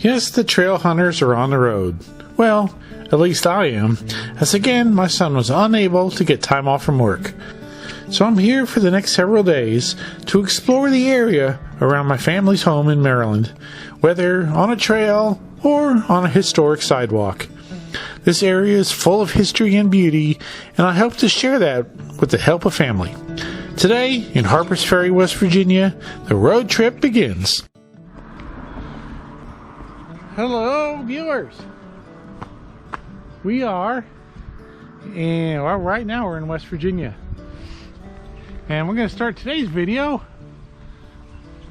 Yes, the trail hunters are on the road. Well, at least I am, as again my son was unable to get time off from work. So I'm here for the next several days to explore the area around my family's home in Maryland, whether on a trail or on a historic sidewalk. This area is full of history and beauty, and I hope to share that with the help of family. Today, in Harpers Ferry, West Virginia, the road trip begins. Hello, viewers. We are, and well, right now we're in West Virginia. And we're going to start today's video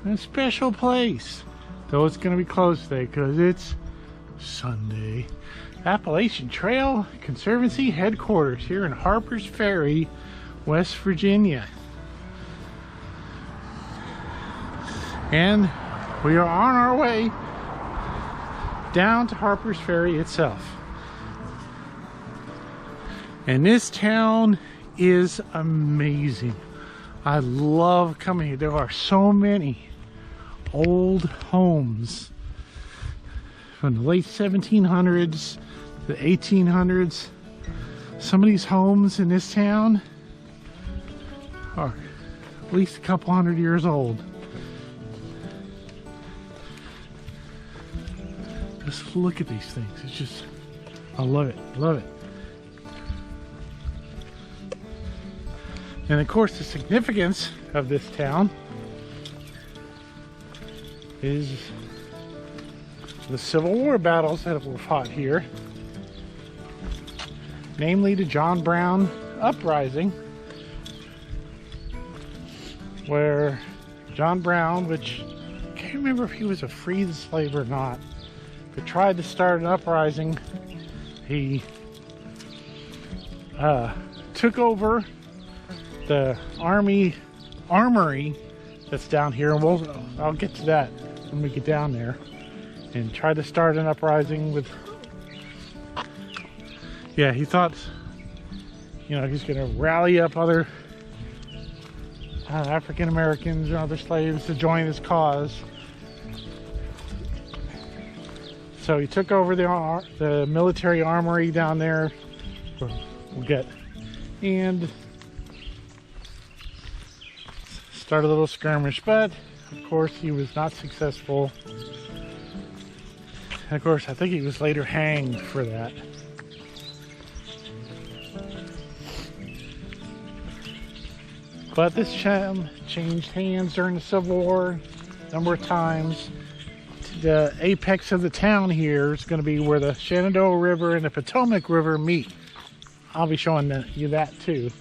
in a special place. Though it's going to be closed today because it's Sunday. Appalachian Trail Conservancy headquarters here in Harpers Ferry, West Virginia. And we are on our way down to Harpers Ferry itself. And this town is amazing. I love coming here. There are so many old homes from the late 1700s, the 1800s. Some of these homes in this town are at least a couple hundred years old. Just look at these things. It's just, I love it, love it. And of course, the significance of this town is the Civil War battles that were fought here, namely the John Brown uprising, where John Brown, which I can't remember if he was a freed slave or not, but tried to start an uprising. He took over the armory that's down here, and I'll get to that when we get down there, and tried to start an uprising with, yeah, he thought, you know, he's gonna rally up other African Americans and other slaves to join his cause. So he took over the military armory down there. We'll get, and start a little skirmish, but of course he was not successful. And of course, I think he was later hanged for that. But this town changed hands during the Civil War a number of times. The apex of the town here is going to be where the Shenandoah River and the Potomac River meet. I'll be showing you that too.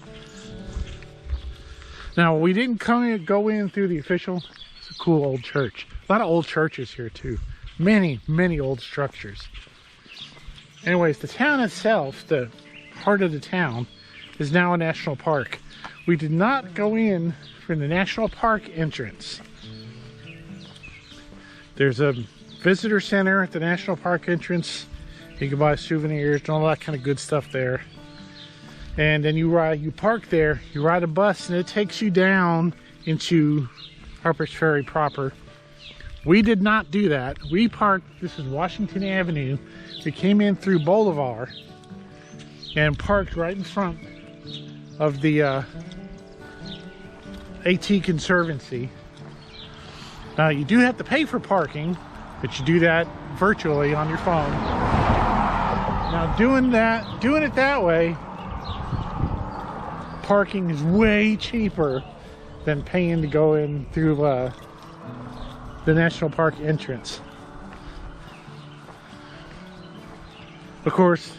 Now, we didn't go in through the official. It's a cool old church. A lot of old churches here too. Many, many old structures. Anyways, the town itself, the heart of the town, is now a national park. We did not go in from the national park entrance. There's a visitor center at the national park entrance. You can buy souvenirs and all that kind of good stuff there. And then you park there, you ride a bus, and it takes you down into Harpers Ferry proper. We did not do that. We parked, this is Washington Avenue. We came in through Boulevard and parked right in front of the AT Conservancy. Now, you do have to pay for parking, but you do that virtually on your phone. Now, doing it that way, parking is way cheaper than paying to go in through the national park entrance. Of course,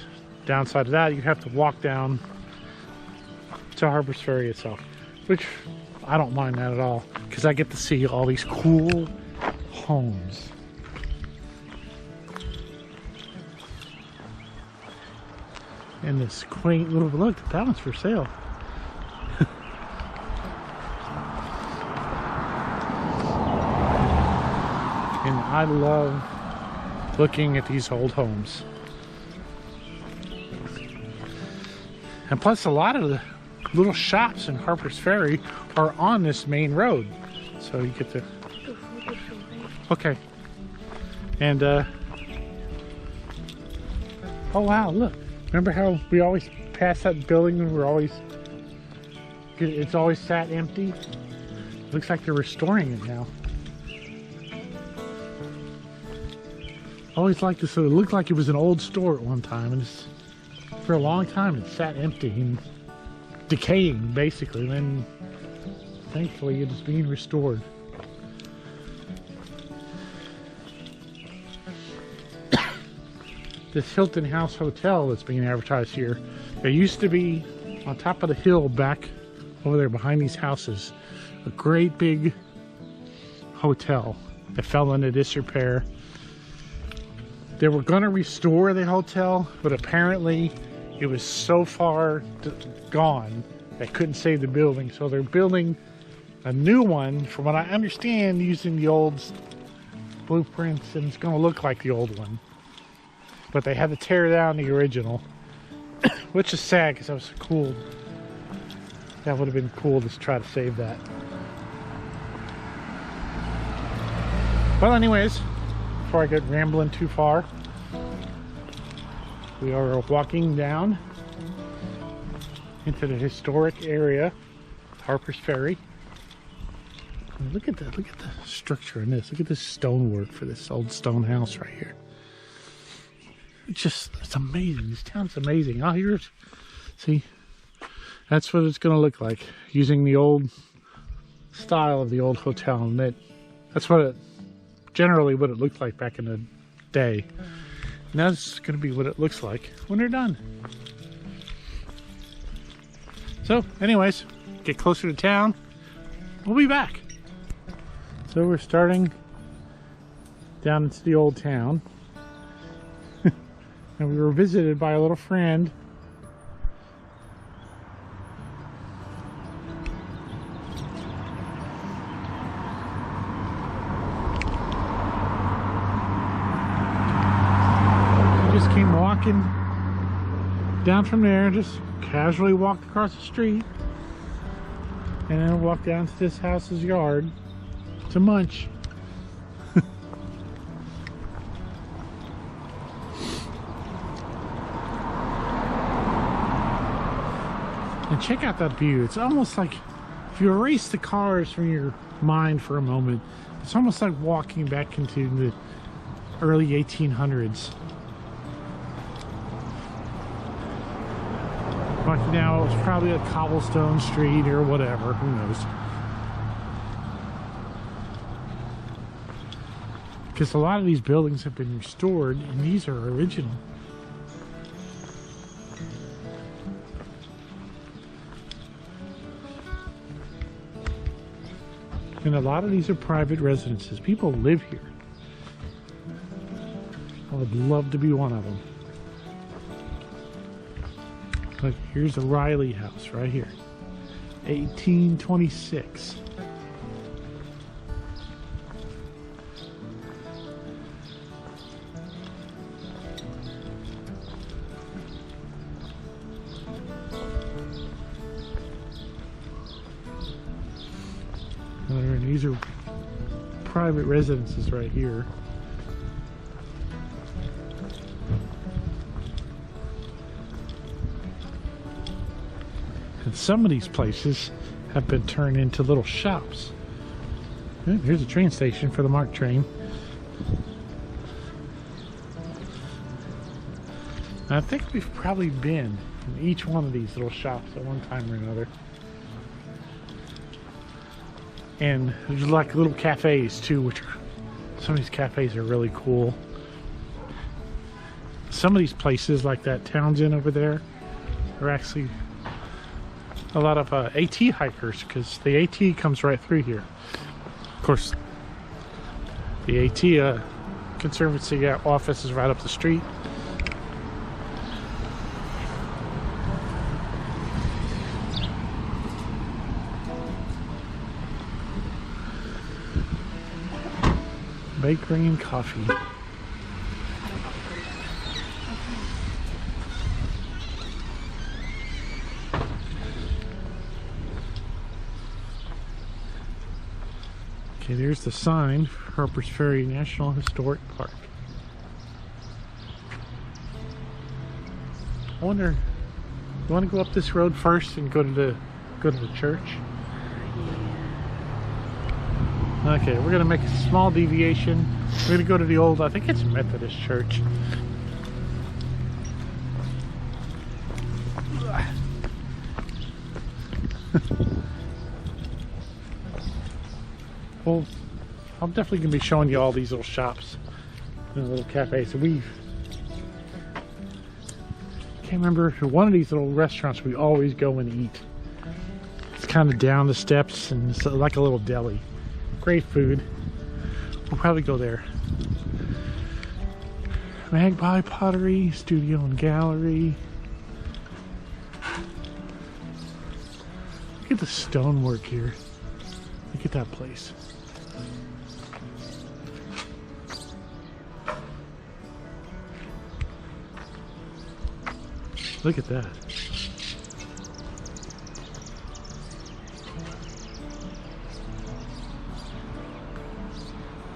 downside of that, you have to walk down to Harpers Ferry itself, which I don't mind that at all, because I get to see all these cool homes. And this quaint little, look, that one's for sale. And I love looking at these old homes. And plus, a lot of the little shops in Harpers Ferry are on this main road. So you get to... Okay. And Oh wow, look. Remember how we always pass that building and it's always sat empty? Looks like they're restoring it now. I always liked this, so it looked like it was an old store at one time, and for a long time it sat empty and decaying basically, and then thankfully it is being restored. This Hilton House Hotel that's being advertised here, there used to be on top of the hill back over there behind these houses a great big hotel that fell into disrepair. They were going to restore the hotel, but apparently it was so far gone they couldn't save the building, so they're building a new one, from what I understand, using the old blueprints, and it's going to look like the old one. But they had to tear down the original, which is sad because that was cool. That would have been cool to try to save that. Well, anyways, before I get rambling too far, we are walking down into the historic area, Harpers Ferry. And look at the structure in this. Look at this stonework for this old stone house right here. It's amazing. This town's amazing. Oh, here's, see, that's what it's going to look like using the old style of the old hotel, and that's generally what it looked like back in the day. And that's going to be what it looks like when they're done. So, anyways, get closer to town. We'll be back. So we're starting down into the old town. And we were visited by a little friend. We just came walking down from there, just casually walked across the street, and then walked down to this house's yard to munch. And check out that view. It's almost like, if you erase the cars from your mind for a moment, it's almost like walking back into the early 1800s. Like now, it's probably a cobblestone street or whatever, who knows. Because a lot of these buildings have been restored, and these are original. And a lot of these are private residences. People live here. I would love to be one of them. Look, here's the Riley house right here. 1826. And these are private residences right here. And some of these places have been turned into little shops. Here's a train station for the MARC train. And I think we've probably been in each one of these little shops at one time or another. And there's like little cafes too, which are, some of these cafes are really cool. Some of these places, like that Townsend over there, are actually a lot of AT hikers, because the AT comes right through here. Of course, the AT Conservancy office is right up the street. Bakery and coffee. Okay, there's the sign for Harpers Ferry National Historic Park. I wonder, you want to go up this road first and go to the church? Okay, we're gonna make a small deviation. We're gonna go to the old, I think it's Methodist church. Well, I'm definitely gonna be showing you all these little shops and little cafes. We can't remember one of these little restaurants we always go and eat. It's kind of down the steps and it's like a little deli. Great food. We'll probably go there. Magpie Pottery, Studio and Gallery. Look at the stonework here. Look at that place. Look at that.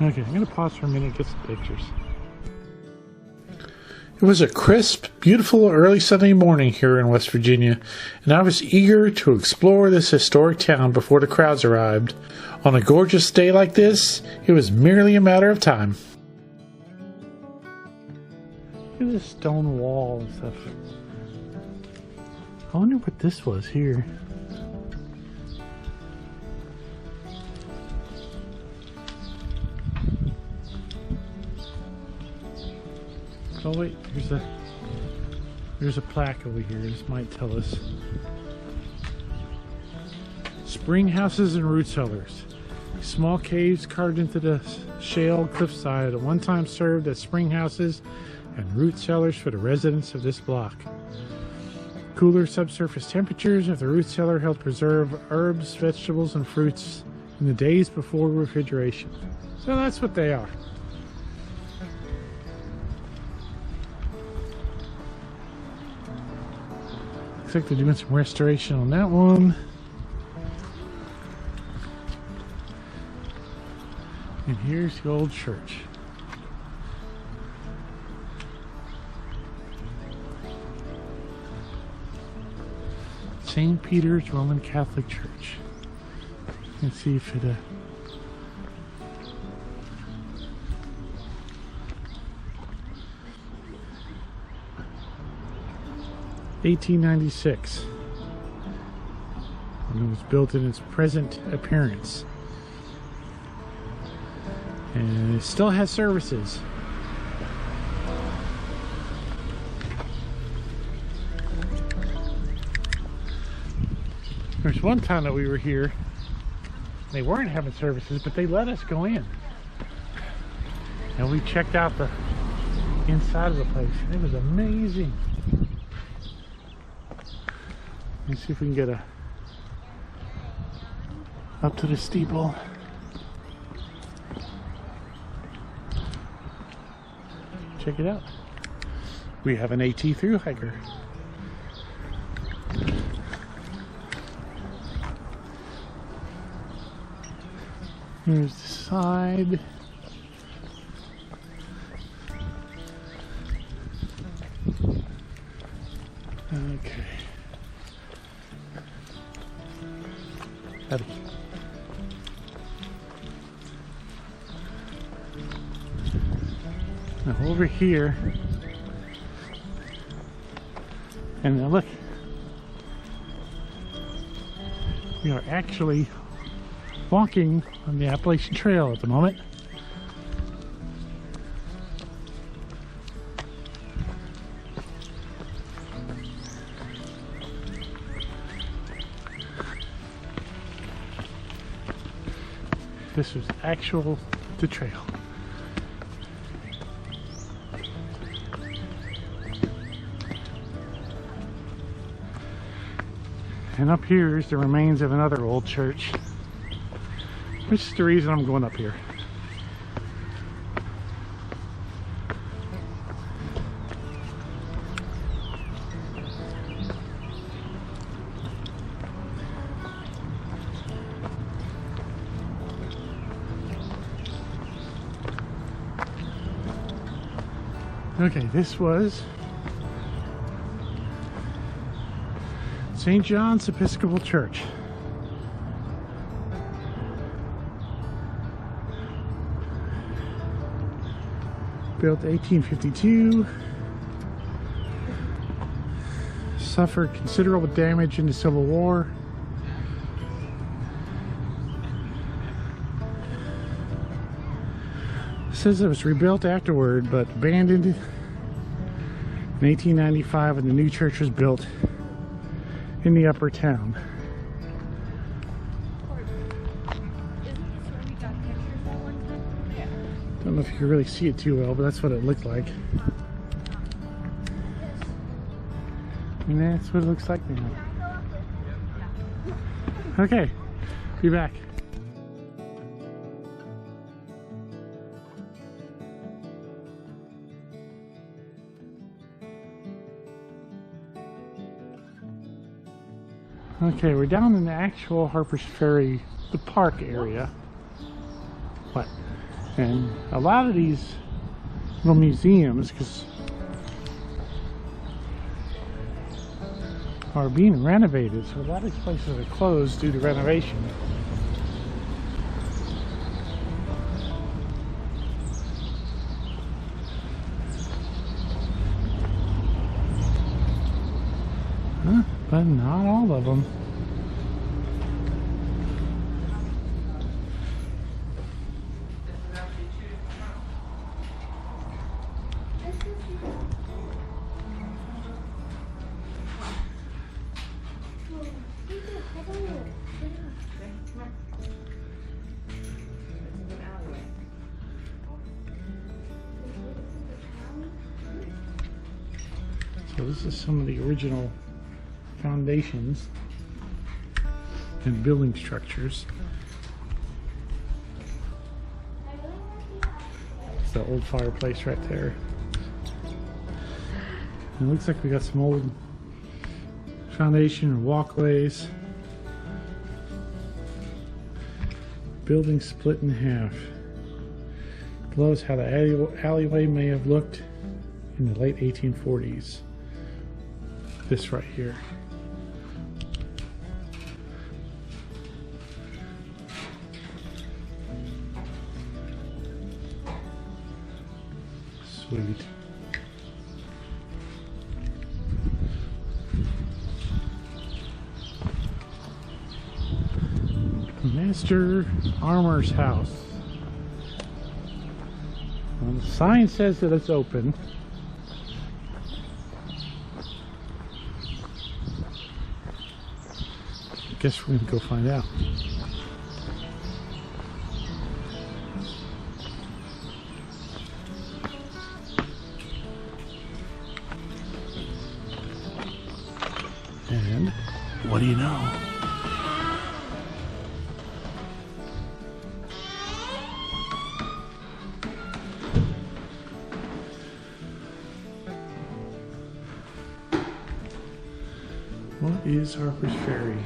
Okay, I'm going to pause for a minute and get some pictures. It was a crisp, beautiful early Sunday morning here in West Virginia, and I was eager to explore this historic town before the crowds arrived. On a gorgeous day like this, it was merely a matter of time. Look at this stone wall and stuff. I wonder what this was here. Oh wait, there's a plaque over here. This might tell us. Spring houses and root cellars. Small caves carved into the shale cliffside at one time served as spring houses and root cellars for the residents of this block. Cooler subsurface temperatures of the root cellar helped preserve herbs, vegetables, and fruits in the days before refrigeration. So that's what they are. Looks like they're doing some restoration on that one. And here's the old church. St. Peter's Roman Catholic Church. Let's see if it 1896. And it was built in its present appearance. And it still has services. There's one time that we were here, they weren't having services, but they let us go in. And we checked out the inside of the place. It was amazing. Let's see if we can get up to the steeple. Check it out. We have an AT through hiker. Here's the side. Okay. Now over here, and now look, we are actually walking on the Appalachian Trail at the moment. This was the trail. And up here is the remains of another old church, which is the reason I'm going up here. Okay, this was St. John's Episcopal Church. Built 1852. Suffered considerable damage in the Civil War. It says it was rebuilt afterward, but abandoned in 1895 when the new church was built in the upper town. Don't know if you can really see it too well, but that's what it looked like. And that's what it looks like now. Okay, be back. Okay, we're down in the actual Harpers Ferry, the park area. What? And a lot of these little museums, are being renovated, so a lot of these places are closed due to renovation. But not all of them. So this is some of the original foundations and building structures. It's the old fireplace right there. It looks like we got some old foundation and walkways. Building split in half. Below is how the alleyway may have looked in the late 1840s. This right here. Sweet. Master Armor's house. Well, the sign says that it's open. Guess we're gonna go find out. And what do you know? What is Harpers Ferry?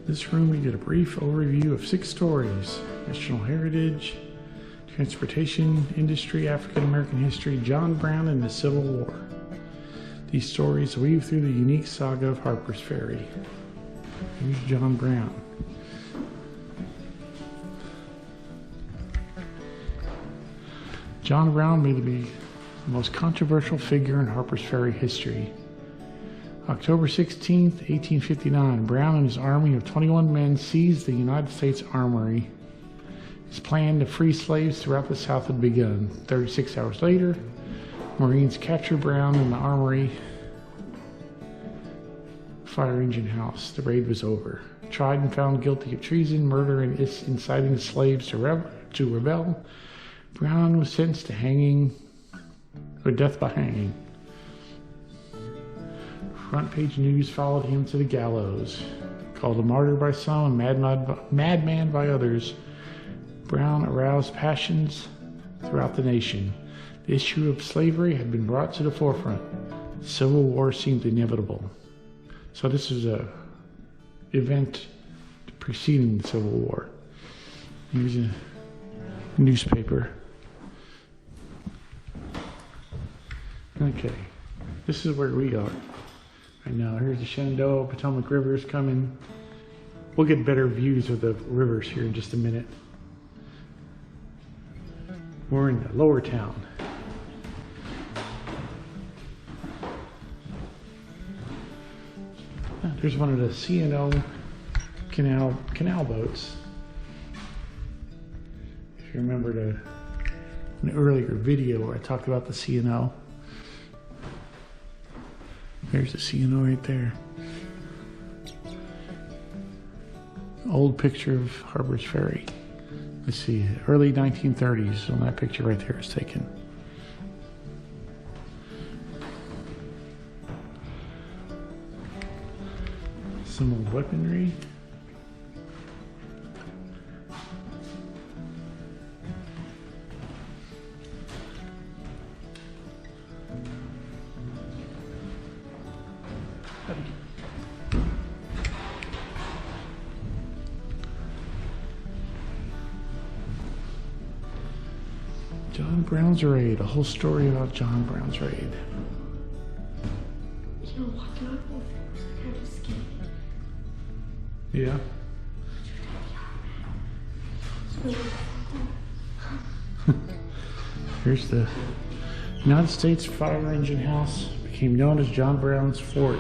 This room we get a brief overview of 6 stories: national heritage, transportation, industry, African American history, John Brown, and the Civil War. These stories weave through the unique saga of Harpers Ferry. Here's John Brown. John Brown may be the most controversial figure in Harpers Ferry history. October 16, 1859, Brown and his army of 21 men seized the United States Armory. His plan to free slaves throughout the South had begun. 36 hours later, Marines captured Brown in the Armory fire engine house. The raid was over. Tried and found guilty of treason, murder, and inciting the slaves to rebel, Brown was sentenced to hanging, or death by hanging. Front page news followed him to the gallows. Called a martyr by some and madman by others, Brown aroused passions throughout the nation. The issue of slavery had been brought to the forefront. The Civil War seemed inevitable. So this is a event preceding the Civil War. Here's a newspaper. Okay, this is where we are. I know, here's the Shenandoah, Potomac rivers coming. We'll get better views of the rivers here in just a minute. We're in the lower town. There's one of the C&O canal boats. If you remember an earlier video where I talked about the C&O. There's the C&O right there. Old picture of Harpers Ferry. Let's see, early 1930s when that picture right there is taken. Some old weaponry. John Brown's Raid, a whole story about John Brown's Raid. You know, walking on it was kind of scary. Yeah. Here's the United States Fire Engine House. Became known as John Brown's Fort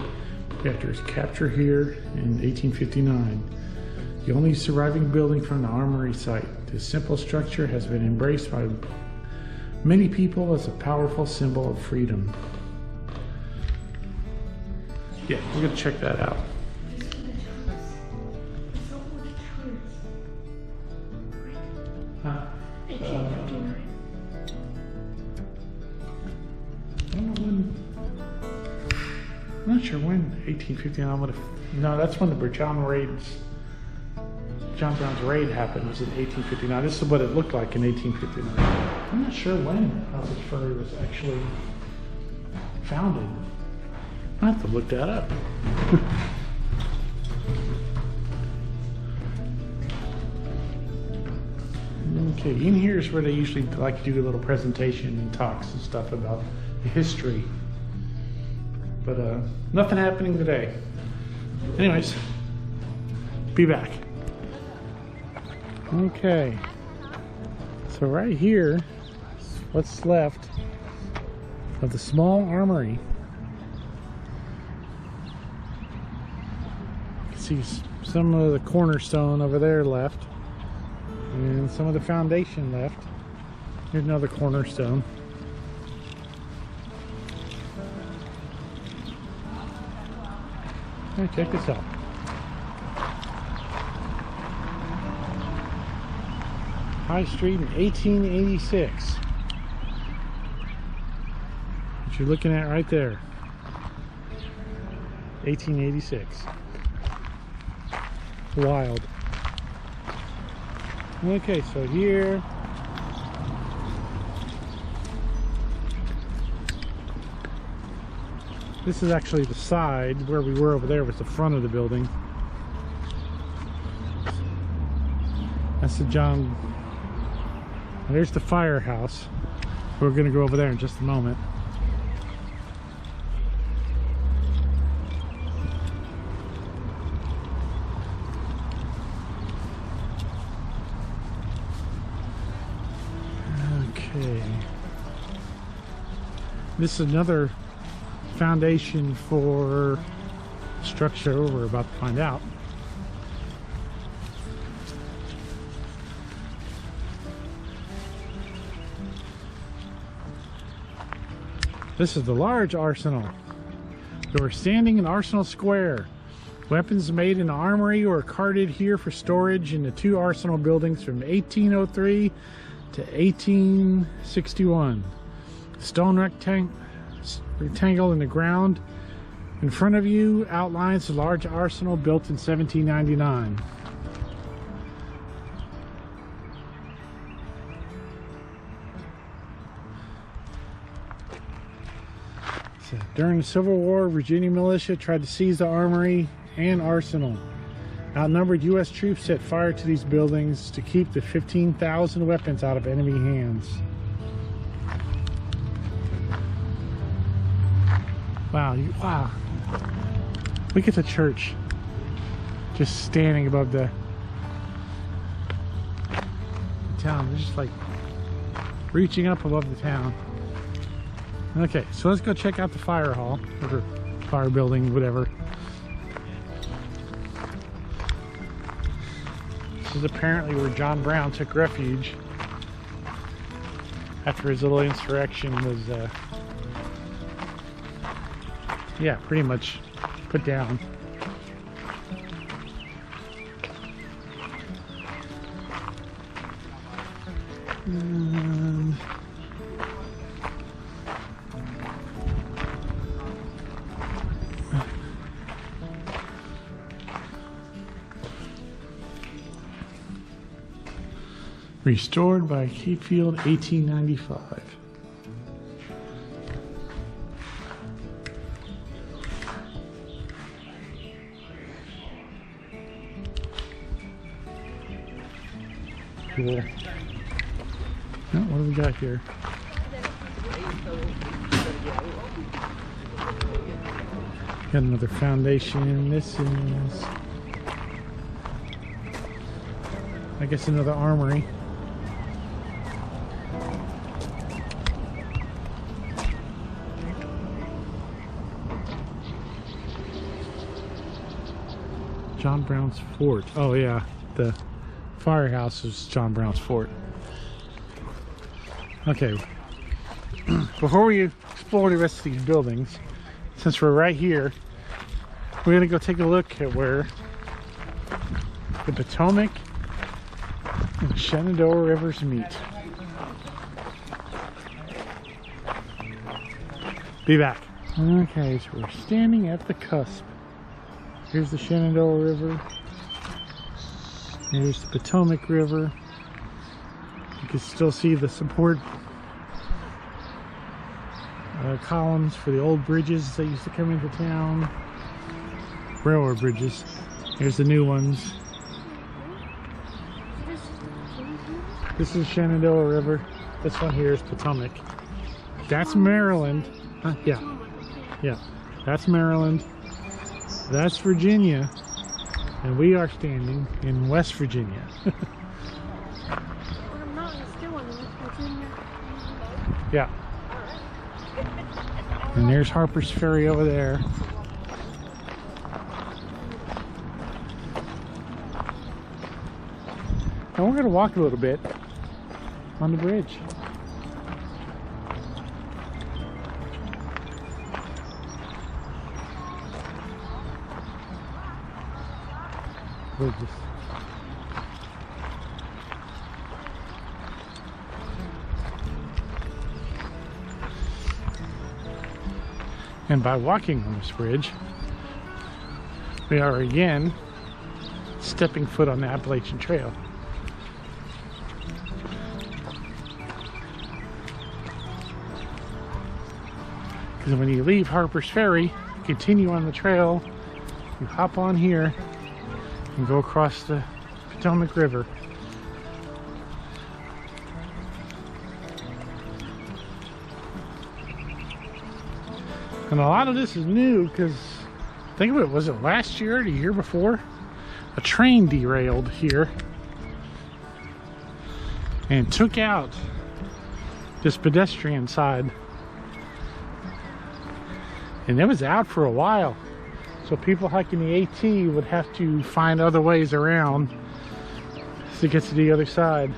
after his capture here in 1859. The only surviving building from the armory site. This simple structure has been embraced by many people as a powerful symbol of freedom. Yeah, we're gonna check that out. Huh? $18.59. I don't know when. I'm not sure when 1859. No, that's when the John Brown's Raid happened. Was in 1859. This is what it looked like in 1859. I'm not sure when Harpers Ferry was actually founded. I have to look that up. Okay, in here is where they usually like to do a little presentation and talks and stuff about the history. But nothing happening today. Anyways, be back. Okay, so right here, what's left of the small armory. You can see some of the cornerstone over there left, and some of the foundation left. Here's another cornerstone. Hey, check this out. High Street in 1886. What you're looking at right there. 1886. Wild. Okay, so here. This is actually the side. Where we were over there was the front of the building. That's the John. There's the firehouse. We're going to go over there in just a moment. Okay. This is another foundation for structure we're about to find out. This is the large arsenal. We were standing in Arsenal Square. Weapons made in the armory were carted here for storage in the two arsenal buildings from 1803 to 1861. Stone rectangle in the ground in front of you outlines the large arsenal built in 1799. During the Civil War, Virginia militia tried to seize the armory and arsenal. Outnumbered U.S. troops set fire to these buildings to keep the 15,000 weapons out of enemy hands. Wow, wow. Look at the church. Just standing above the town. They're just like reaching up above the town. Okay, so let's go check out the fire hall, or fire building, whatever. This is apparently where John Brown took refuge after his little insurrection was, yeah, pretty much put down. And restored by Cape Field, 1895. Cool. Now, what do we got here? Got another foundation. This is, I guess, another armory. John Brown's fort. Oh yeah, the firehouse is John Brown's fort. Okay, before we explore the rest of these buildings, since we're right here, we're gonna go take a look at where the Potomac and the Shenandoah rivers meet. Be back. Okay, so we're standing at the cusp. Here's the Shenandoah River. Here's the Potomac River. You can still see the support columns for the old bridges that used to come into town. Railroad bridges. Here's the new ones. This is Shenandoah River. This one here is Potomac. That's Maryland. Yeah. Yeah. That's Maryland. That's Virginia. And we are standing in West Virginia. Yeah. And there's Harpers Ferry over there. And we're going to walk a little bit on the bridge. Bridges. And by walking on this bridge, we are again stepping foot on the Appalachian Trail. Because when you leave Harpers Ferry, continue on the trail, you hop on here and go across the Potomac River. And a lot of this is new because, think of it, was it last year or the year before? A train derailed here and took out this pedestrian side. And it was out for a while. So people hiking the AT would have to find other ways around to get to the other side.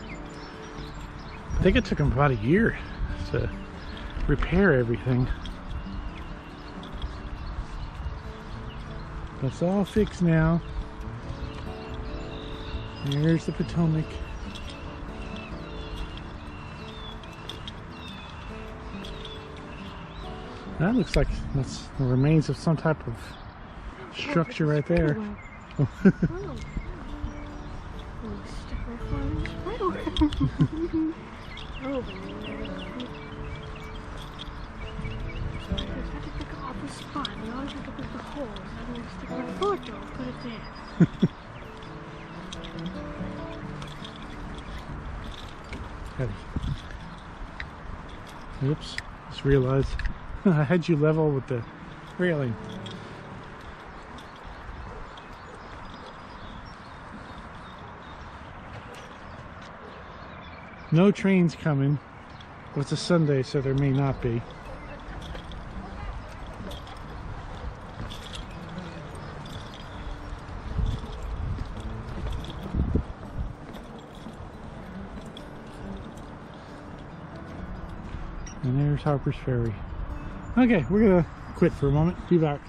I think it took them about a year to repair everything. That's all fixed now. There's the Potomac. That looks like that's the remains of some type of structure right there. Oops, just realized I had you level with the railing. No trains coming. Well, it's a Sunday, so there may not be. And there's Harpers Ferry. Okay, we're gonna quit for a moment. Be back.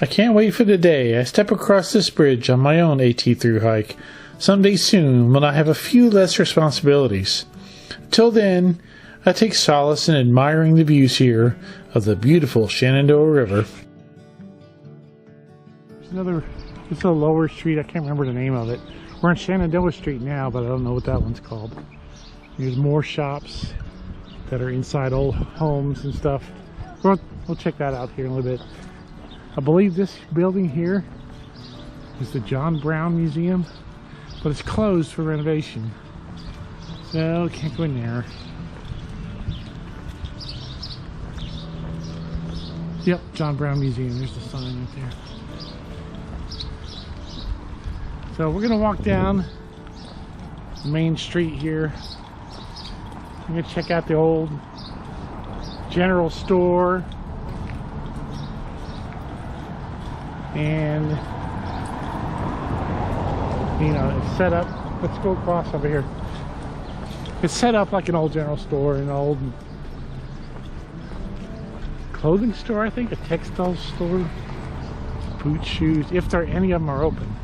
I can't wait for the day I step across this bridge on my own AT through hike someday soon when I have a few less responsibilities. Till then, I take solace in admiring the views here of the beautiful Shenandoah River. There's it's a lower street. I can't remember the name of it. We're on Shenandoah Street now, but I don't know what that one's called. There's more shops that are inside old homes and stuff. We'll check that out here in a little bit. I believe this building here is the John Brown Museum, but it's closed for renovation, so can't go in there. Yep, John Brown Museum. There's the sign right there. So we're gonna walk down the main street here. I'm gonna check out the old general store. And you know, it's set up. Let's go across over here. It's set up like an old general store, an old clothing store, I think, a textile store, boot, shoes, if there any of them are open.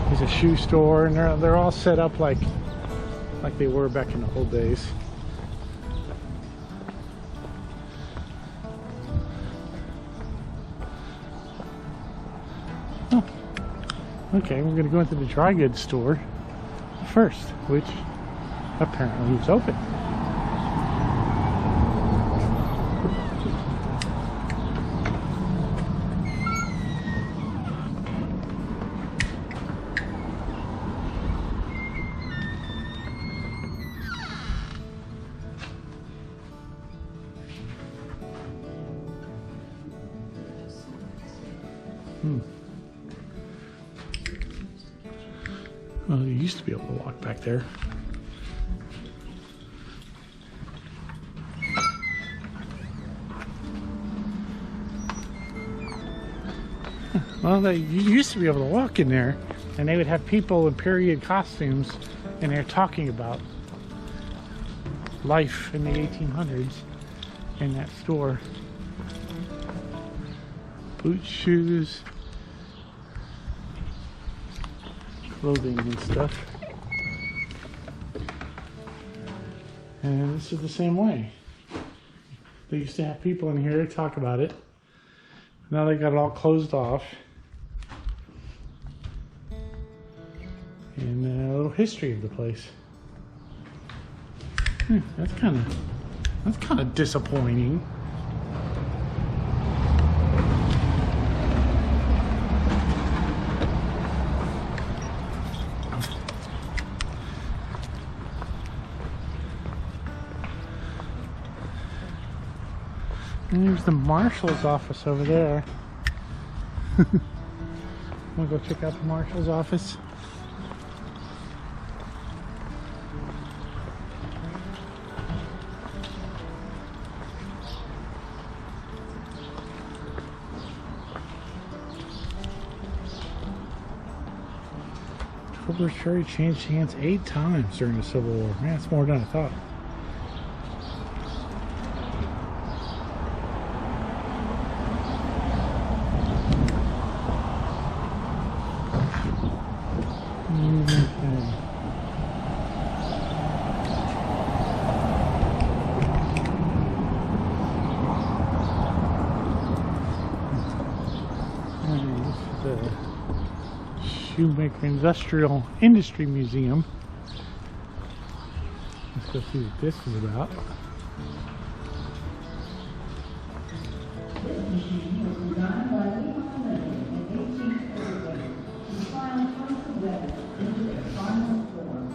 There's a shoe store, and they're all set up like they were back in the old days. Oh, okay, we're gonna go into the dry goods store first, which apparently is open. Well, you used to be able to walk back there. Well, you used to be able to walk in there, and they would have people in period costumes, and they're talking about life in the 1800s in that store. Boots, shoes, clothing and stuff. And this is the same way. They used to have people in here to talk about it. Now they got it all closed off. And a little history of the place. That's kind of disappointing. And there's the marshal's office over there. Wanna go check out the marshal's office? Harpers Ferry changed hands 8 times during the Civil War. Man, that's more than I thought. Shoemaker Industrial Industry Museum. Let's go see what this is about. This machine was designed by Leon Lane in 1848 to file tons of weapons into their final form.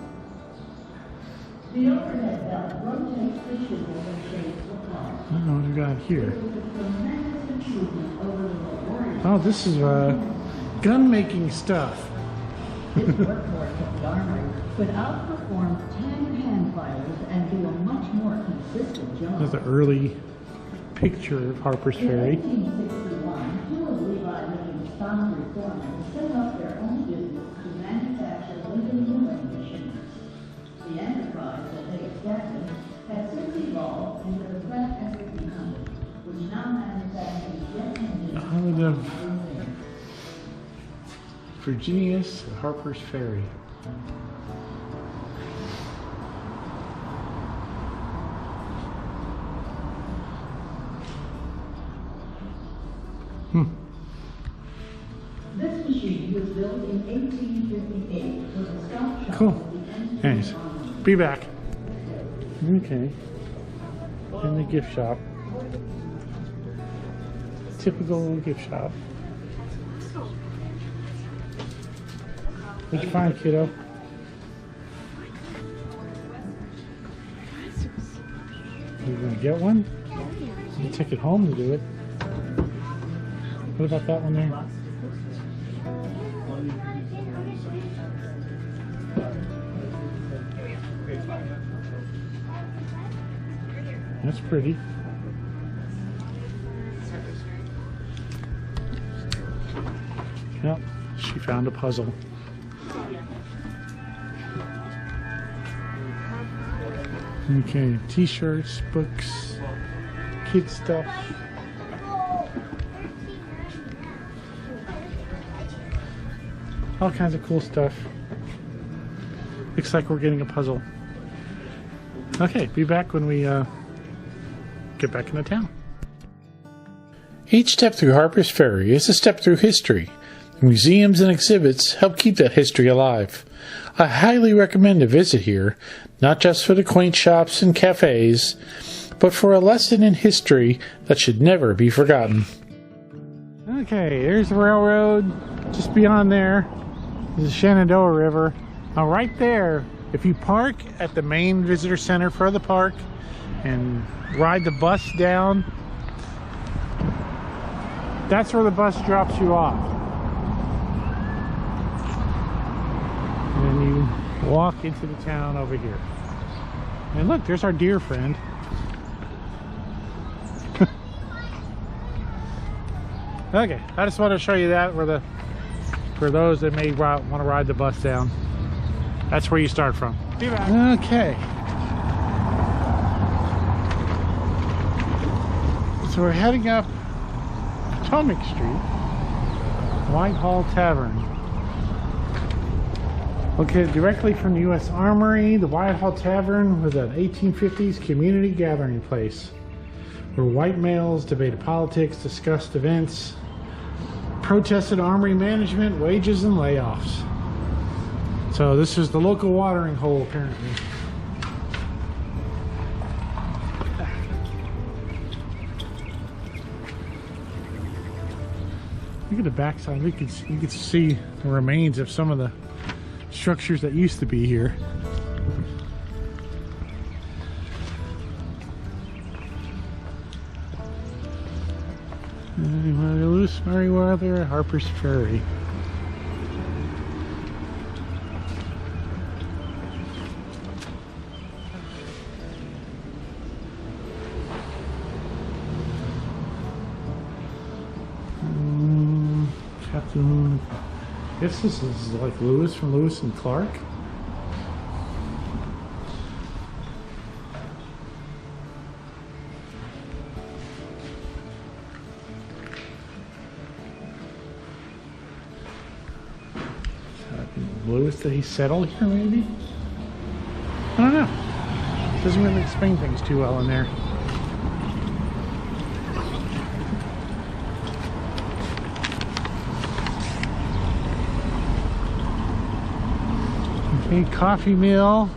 The overhead belt that rotates the chisel and shapes the parts. I don't know what we got here. It was a tremendous improvement over the laborious. Oh, this is gun making stuff. This workhorse of the armory could outperform 10 hand fighters and do a much more consistent job. There's an early picture of Harpers Ferry. In 1861, two of Levi Lincoln's foundry foremen set up their own business to manufacture Lincoln milling machines. The enterprise that they established has since evolved into the Pratt & Whitney Company, which now manufactures jet engines. Island of Virginia's Harpers Ferry. This machine was built in 1858 for the stock shop Cool. of the Anyways, be back. Okay. In the gift shop. Typical gift shop. What'd you find, kiddo? You gonna get one? You can take it home to do it. What about that one there? That's pretty. Yep, she found a puzzle. Okay, t-shirts, books, kid stuff. All kinds of cool stuff. Looks like we're getting a puzzle. Okay, be back when we get back into town. Each step through Harpers Ferry is a step through history. The museums and exhibits help keep that history alive. I highly recommend a visit here, not just for the quaint shops and cafes, but for a lesson in history that should never be forgotten. Okay, there's the railroad. Just beyond there is the Shenandoah River. Now right there, if you park at the main visitor center for the park and ride the bus down, that's where the bus drops you off. And then you walk into the town over here. And look, there's our deer friend. Okay, I just want to show you that for those that may want to ride the bus down. That's where you start from. Be back. Okay. So we're heading up Potomac Street, Whitehall Tavern. Located directly from the U.S. Armory, the Whitehall Tavern was an 1850s community gathering place where white males debated politics, discussed events, protested Armory management, wages, and layoffs. So this is the local watering hole, apparently. Look at the backside. You can see the remains of some of the structures that used to be here. Lewis Meriwether, Harpers Ferry. Captain, I guess this is like Lewis from Lewis and Clark. Lewis, did he settle here maybe? I don't know. Doesn't really explain things too well in there. Okay, coffee mill.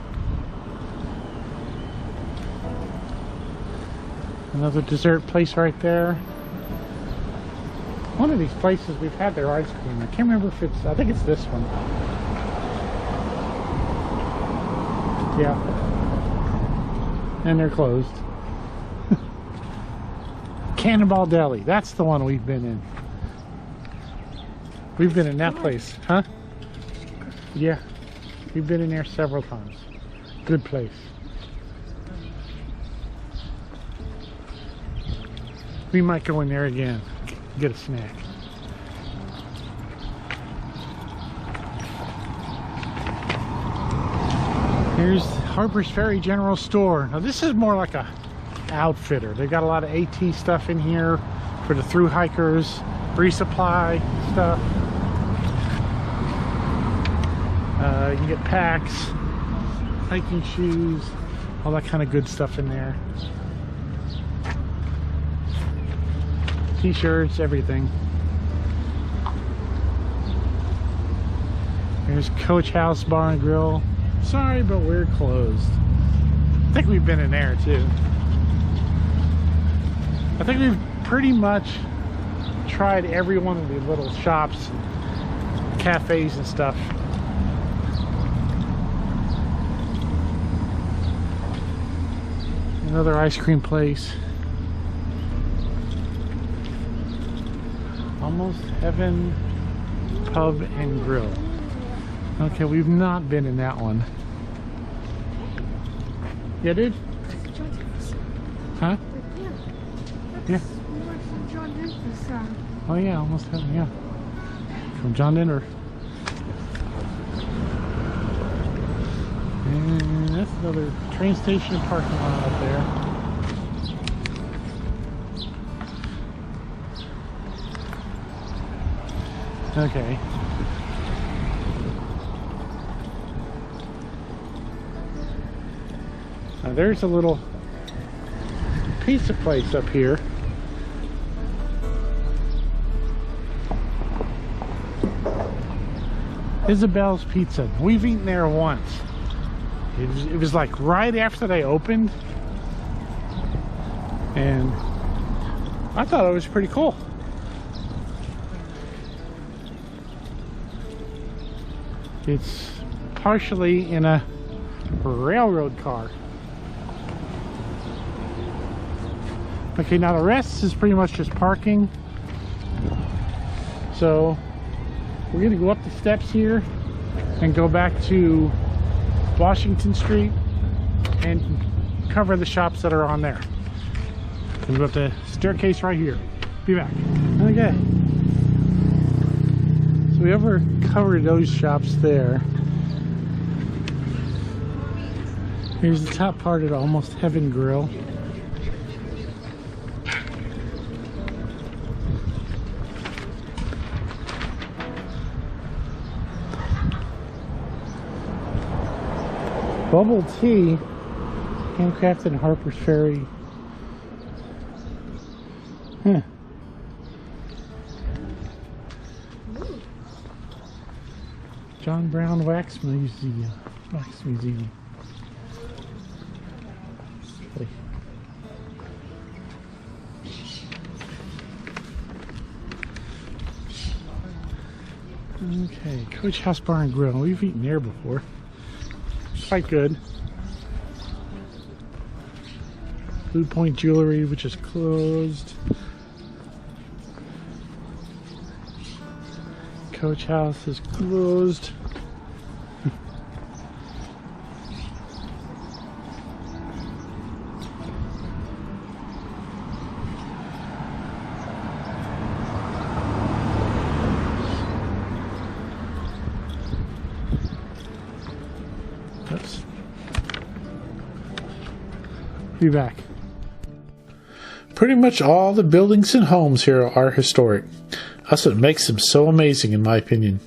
Another dessert place right there. One of these places we've had their ice cream. I can't remember if it's, I think it's this one. Yeah. And they're closed. Cannonball Deli. That's the one we've been in. We've been in that place. Huh? Yeah. We've been in there several times. Good place. We might go in there again. Get a snack. Here's Harpers Ferry General Store. Now this is more like a outfitter. They got a lot of AT stuff in here for the thru hikers, resupply stuff. You can get packs, hiking shoes, all that kind of good stuff in there. T-shirts, everything. Here's Coach House Bar and Grill. Sorry, but we're closed. I think we've been in there too. I think we've pretty much tried every one of the little shops, cafes and stuff. Another ice cream place. Almost Heaven Pub and Grill. Okay, we've not been in that one. Yeah, dude? Huh? Yeah. Oh yeah, almost Heaven, yeah. From John Denver. And that's another train station parking lot up there. Okay. Now there's a little pizza place up here. Isabel's Pizza. We've eaten there once. It was like right after they opened, and I thought it was pretty cool. It's partially in a railroad car. Okay, now the rest is pretty much just parking. So we're gonna go up the steps here and go back to Washington Street and cover the shops that are on there. We'll go up the staircase right here. Be back. Okay. So we ever covered those shops there. Here's the top part of the Almost Heaven Grill. Bubble tea, handcrafted in Harpers Ferry. Huh. John Brown Wax Museum. Wax Museum. Okay, Coach House Bar and Grill. We've eaten there before. Quite good. Blue Point Jewelry, which is closed. Coach House is closed. Oops. Be back. Pretty much all the buildings and homes here are historic. That's what makes them so amazing, in my opinion.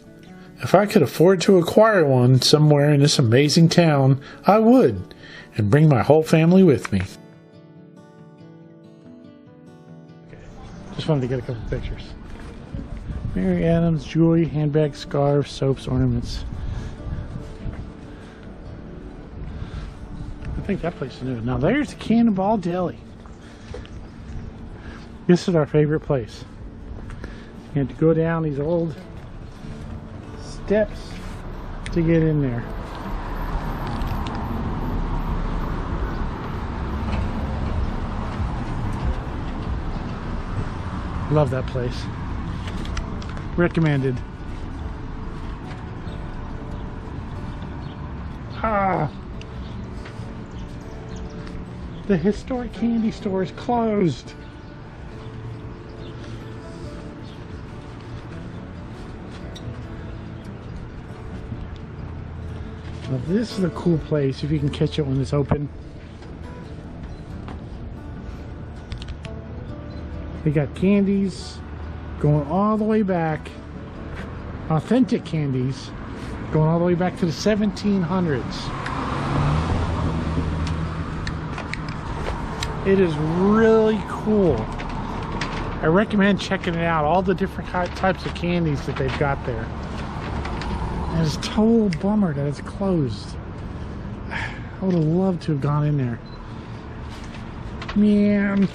If I could afford to acquire one somewhere in this amazing town, I would, and bring my whole family with me. Just wanted to get a couple pictures. Mary Adams, jewelry, handbags, scarves, soaps, ornaments. I think that place is new. Now there's the Cannonball Deli. This is our favorite place. You have to go down these old steps to get in there. Love that place. Recommended. Ah, the historic candy store is closed. Now this is a cool place if you can catch it when it's open. They got candies going all the way back, authentic candies going all the way back to the 1700s. It is really cool. I recommend checking it out, all the different types of candies that they've got there. And it's a total bummer that it's closed. I would have loved to have gone in there. Man.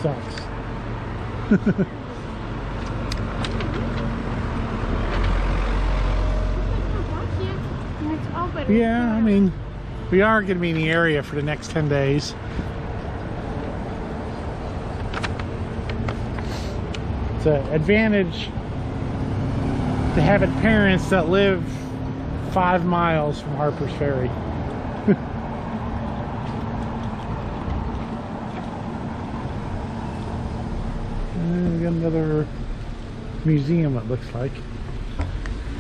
Sucks. Yeah, I mean, we are going to be in the area for the next 10 days. It's an advantage to having parents that live 5 miles from Harpers Ferry. And we got another museum, it looks like.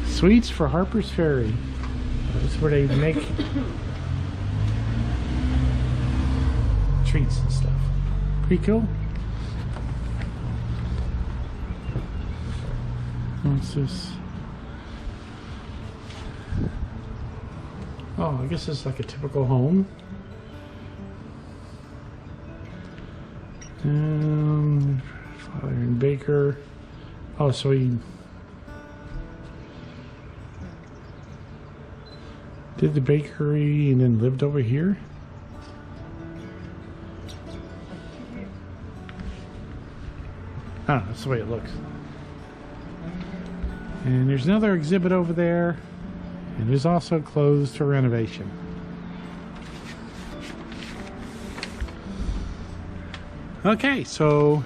Sweets for Harpers Ferry. That's where they make treats and stuff. Pretty cool. What's this? Oh, I guess it's like a typical home. Father and baker. Oh, so he did the bakery and then lived over here? Oh, that's the way it looks. And there's another exhibit over there, and it is also closed for renovation. Okay, so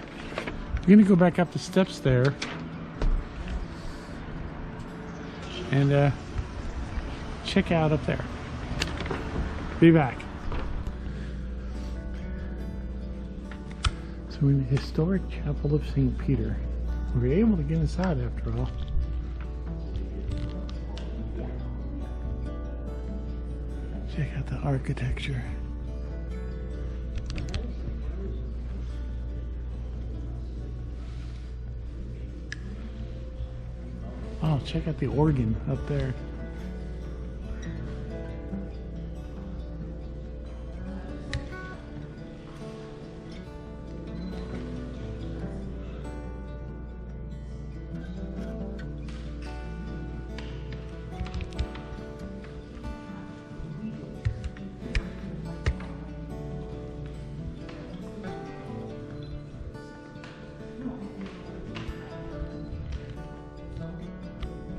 I'm going to go back up the steps there and check out up there. Be back. So we're in the historic chapel of St. Peter. We were able to get inside after all. Check out the architecture. Oh, check out the organ up there.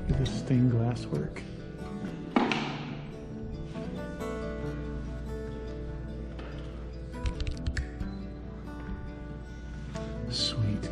Look at this stained glass work. Sweet.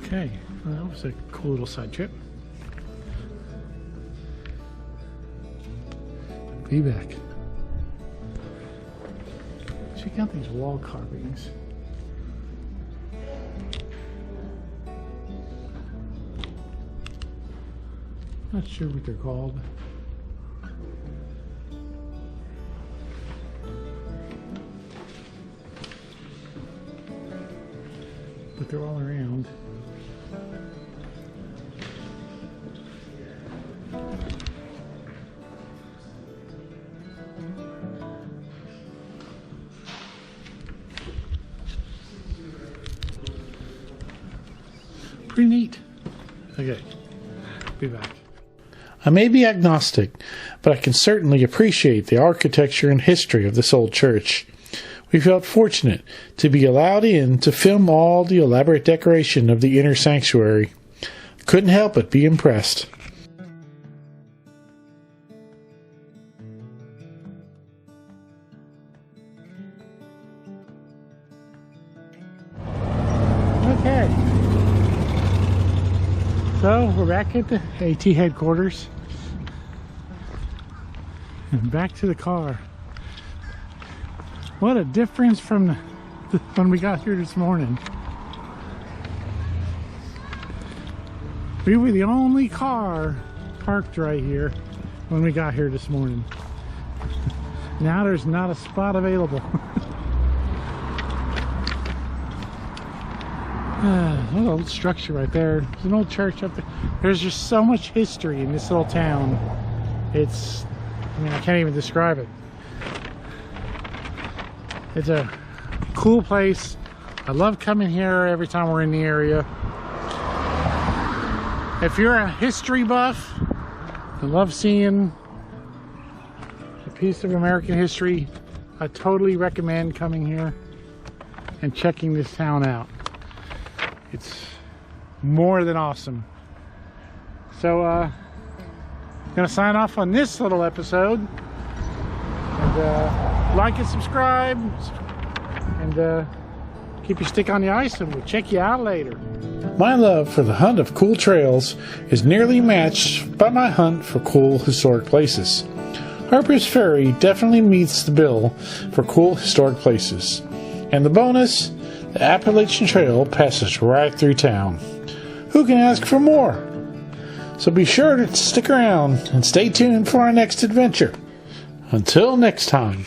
Okay, well, that was a cool little side trip. Be back. Check out these wall carvings. Not sure what they're called. But they're all around. Pretty neat. Okay, be back. I may be agnostic, but I can certainly appreciate the architecture and history of this old church. We felt fortunate to be allowed in to film all the elaborate decoration of the inner sanctuary. Couldn't help but be impressed. Okay. So we're back at the AT headquarters. And back to the car. What a difference from when we got here this morning. We were the only car parked right here when we got here this morning. Now there's not a spot available. An old structure right there. There's an old church up there. There's just so much history in this little town. I can't even describe it. It's a cool place. I love coming here every time we're in the area. If you're a history buff and love seeing a piece of American history, I totally recommend coming here and checking this town out. It's more than awesome. So, I'm gonna sign off on this little episode. And, like and subscribe. And, keep your stick on the ice, and we'll check you out later. My love for the hunt of cool trails is nearly matched by my hunt for cool historic places. Harpers Ferry definitely meets the bill for cool historic places. And the bonus, the Appalachian Trail passes right through town. Who can ask for more? So be sure to stick around and stay tuned for our next adventure. Until next time.